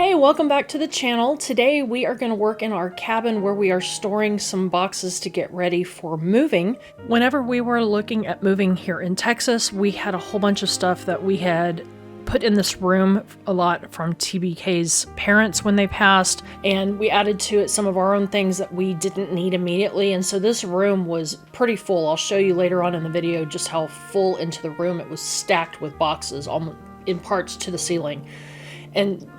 Hey, welcome back to the channel. Today we are going to work in our cabin where we are storing some boxes to get ready for moving. Whenever we were looking at moving here in Texas, we had a whole bunch of stuff that we had put in this room, a lot from TBK's parents when they passed, and we added to it some of our own things that we didn't need immediately, and so this room was pretty full. I'll show you later on in the video just how full into the room it was, stacked with boxes, almost in parts to the ceiling. And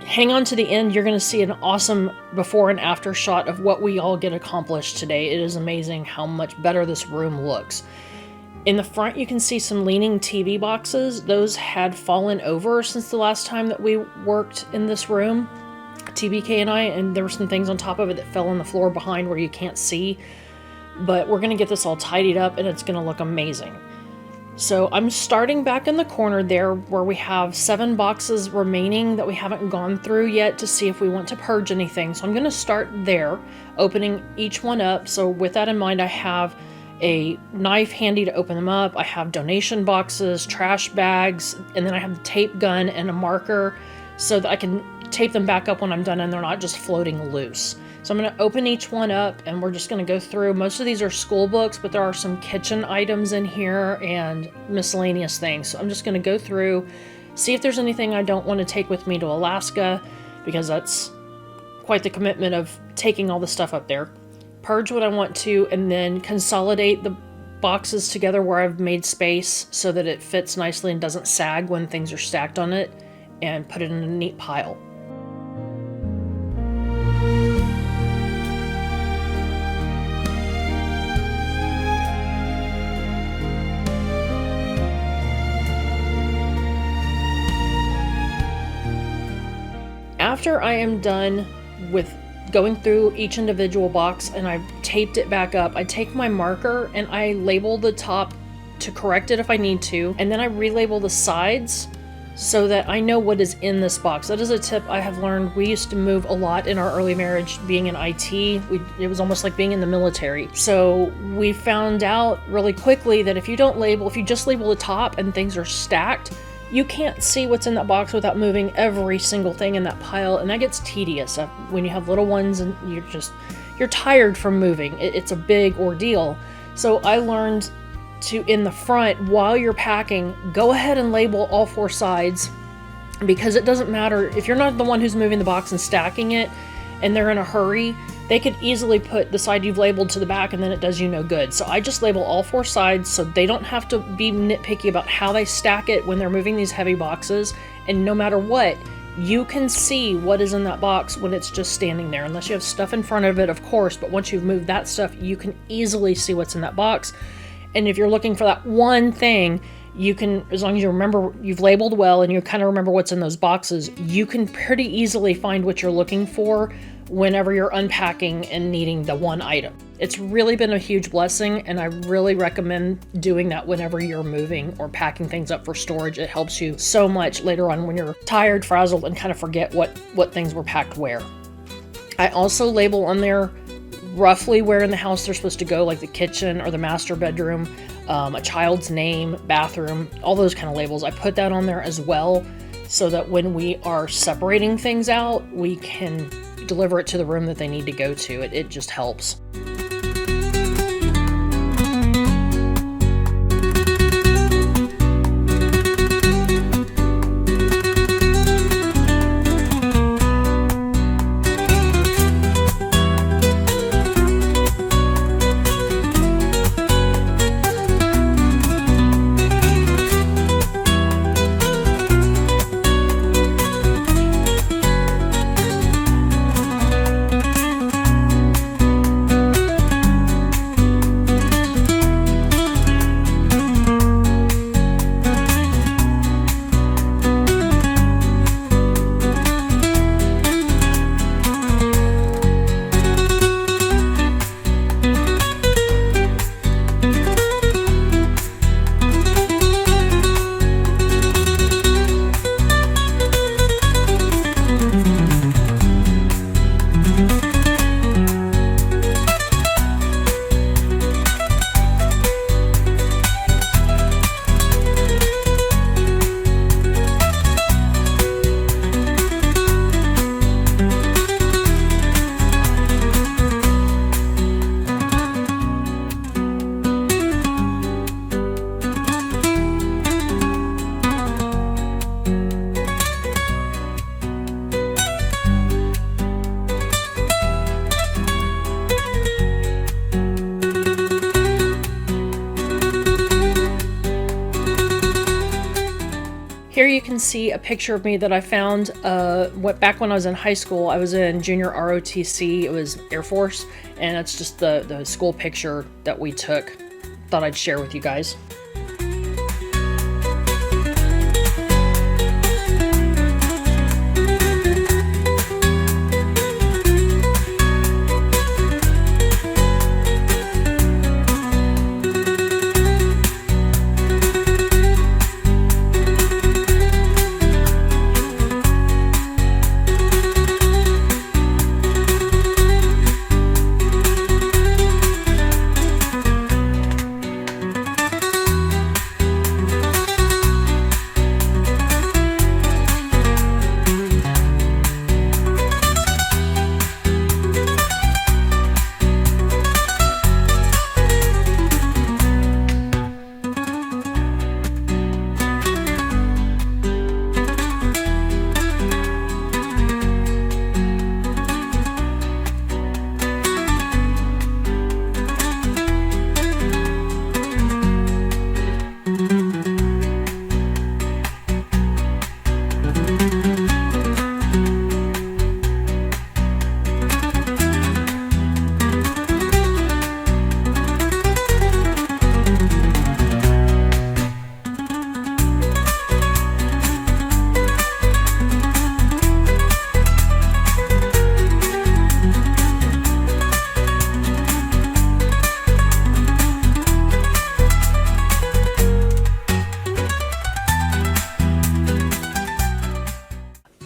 hang on to the end, you're going to see an awesome before and after shot of what we all get accomplished today. It is amazing how much better this room looks. In the front, you can see some leaning TV boxes. Those had fallen over since the last time that we worked in this room, TBK and I, and there were some things on top of it that fell on the floor behind where you can't see. But we're going to get this all tidied up and it's going to look amazing. So I'm starting back in the corner there where we have 7 boxes remaining that we haven't gone through yet to see if we want to purge anything. So I'm going to start there, opening each one up. So with that in mind, I have a knife handy to open them up. I have donation boxes, trash bags, and then I have the tape gun and a marker so that I can tape them back up when I'm done and they're not just floating loose. So I'm going to open each one up and we're just going to go through. Most of these are school books, but there are some kitchen items in here and miscellaneous things. So I'm just going to go through, see if there's anything I don't want to take with me to Alaska, because that's quite the commitment of taking all the stuff up there. Purge what I want to, and then consolidate the boxes together where I've made space so that it fits nicely and doesn't sag when things are stacked on it, and put it in a neat pile. After I am done with going through each individual box and I've taped it back up, I take my marker and I label the top to correct it if I need to, and then I relabel the sides so that I know what is in this box. That is a tip I have learned. We used to move a lot in our early marriage being in IT. It was almost like being in the military. So we found out really quickly that if you just label the top and things are stacked, you can't see what's in that box without moving every single thing in that pile, and that gets tedious when you have little ones and you're tired from moving. It's a big ordeal. So I learned to, in the front, while you're packing, go ahead and label all 4 sides, because it doesn't matter if you're not the one who's moving the box and stacking it and they're in a hurry. They could easily put the side you've labeled to the back and then it does you no good. So I just label all 4 sides so they don't have to be nitpicky about how they stack it when they're moving these heavy boxes. And no matter what, you can see what is in that box when it's just standing there, unless you have stuff in front of it, of course, but once you've moved that stuff, you can easily see what's in that box. And if you're looking for that one thing, you can, as long as you remember you've labeled well and you kind of remember what's in those boxes, you can pretty easily find what you're looking for whenever you're unpacking and needing the one item. It's really been a huge blessing, and I really recommend doing that whenever you're moving or packing things up for storage. It helps you so much later on when you're tired, frazzled, and kind of forget what things were packed where. I also label on there roughly where in the house they're supposed to go, like the kitchen or the master bedroom, a child's name, bathroom, all those kind of labels. I put that on there as well so that when we are separating things out, we can deliver it to the room that they need to go to. It just helps. Here you can see a picture of me that I found back when I was in high school. I was in junior ROTC, it was Air Force, and it's just the school picture that we took. Thought I'd share with you guys.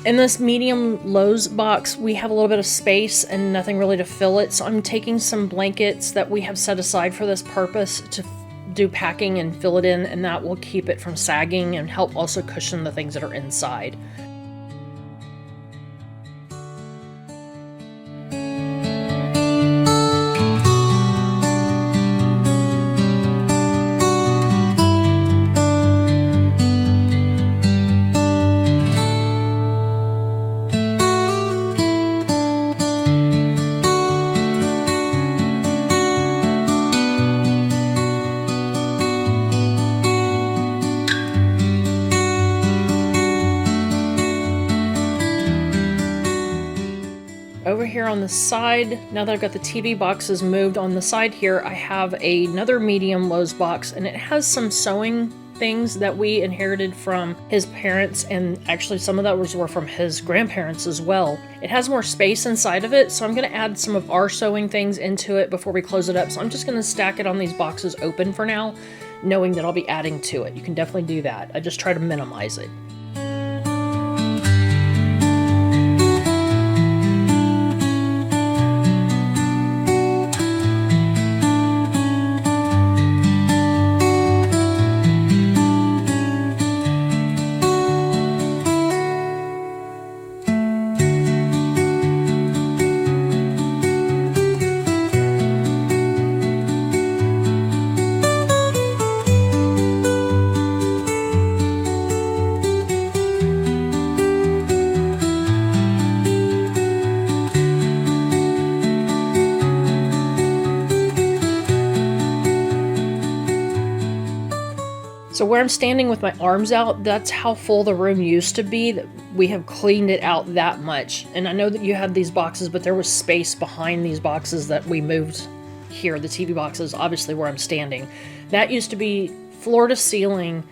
In this medium Lowe's box, we have a little bit of space and nothing really to fill it, so I'm taking some blankets that we have set aside for this purpose to do packing and fill it in, and that will keep it from sagging and help also cushion the things that are inside. Over here on the side, now that I've got the TV boxes moved on the side here, I have another medium Lowe's box, and it has some sewing things that we inherited from his parents, and actually some of those were from his grandparents as well. It has more space inside of it, so I'm going to add some of our sewing things into it before we close it up. So I'm just going to stack it on these boxes open for now, knowing that I'll be adding to it. You can definitely do that. I just try to minimize it. So where I'm standing with my arms out, that's how full the room used to be. That we have cleaned it out that much. And I know that you had these boxes, but there was space behind these boxes that we moved here. The TV boxes, obviously where I'm standing. That used to be floor to ceiling,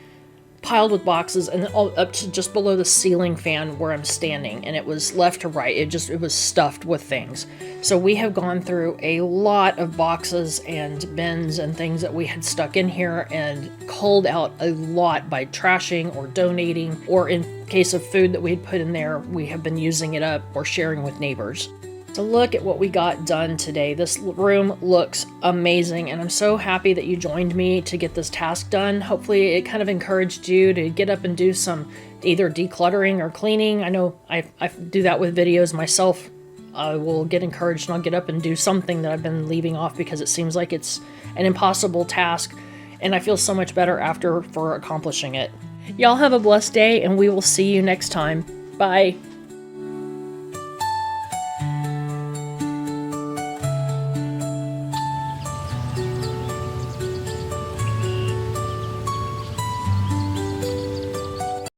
piled with boxes, and then all up to just below the ceiling fan where I'm standing, and it was left to right. It was stuffed with things. So we have gone through a lot of boxes and bins and things that we had stuck in here and culled out a lot by trashing or donating, or in case of food that we had put in there, we have been using it up or sharing with neighbors. So look at what we got done today. This room looks amazing, and I'm so happy that you joined me to get this task done. Hopefully it kind of encouraged you to get up and do some either decluttering or cleaning. I know I do that with videos myself. I will get encouraged and I'll get up and do something that I've been leaving off because it seems like it's an impossible task, and I feel so much better after for accomplishing it. Y'all have a blessed day, and we will see you next time. Bye.